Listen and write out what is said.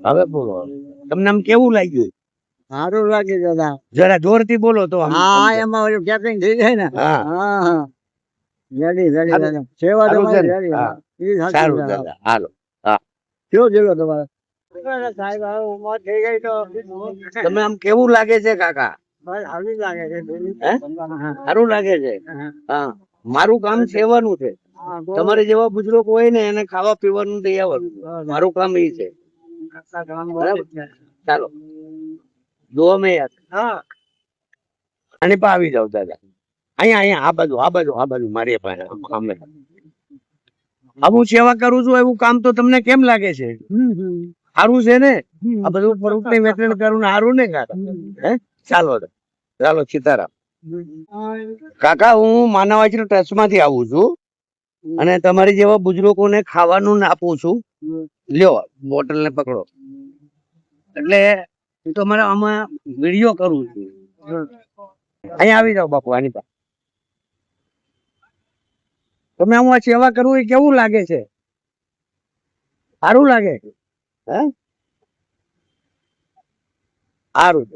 હવે બોલો તમને આમ કેવું લાગ્યું? સારું લાગે દાદા. જરા જોરથી બોલો તો આમ હા સમજાય. એમાં ઓલું કેપિંગ થઈ જાય ને. હા હા રેડી રેડી સારું. દાદા. સેવા સારું છે તમારી ને? રેડી. હા. ઈ સાચું સારું દાદા. દાદા હાલો. હા કેવો જિલ્લો તમારે? સાહેબ હવે ઉંમર થઈ ગઈ તો તમે આમ કેવું લાગે છે કાકા? બસ સારું લાગે છે. હે? સારું લાગે છે. હા મારું કામ સેવાનું છે. હા, બહુ તમારે જેવા બુજુર્ગ હોય ને એને ખાવા પીવાનું દઈ આવવાનું. મારું કામ એ છે. બરાબર ચાલો જુઓ મેં યાર. હા આની પા આવી જાવ દાદા. અહીંયા અહીંયા આ બાજુ મારી પાસે સામે. આ હું સેવા કરું છું એવું કામ તો તમને કેમ લાગે છે? સારું છે ને? આ બધું ફ્રૂટ ની વેચાણ કરું ને સારું ને કાકા? હે ચાલો તો. ચાલો સીતારામ. કાકા હું માનવાચી ટ્રસ્ટ માંથી આવું છું અને તમારી જેવા બુજુર્ગોને ખાવાનું આપું છું. લ્યો બોટલ ને પકડો. એટલે તમારે આમાં વિડીયો કરું છું. અહીંયા આવી જાઓ બાપુ આની પાસે. તમે હું આ સેવા કરું એ કેવું લાગે છે? સારું લાગે? હે સારું.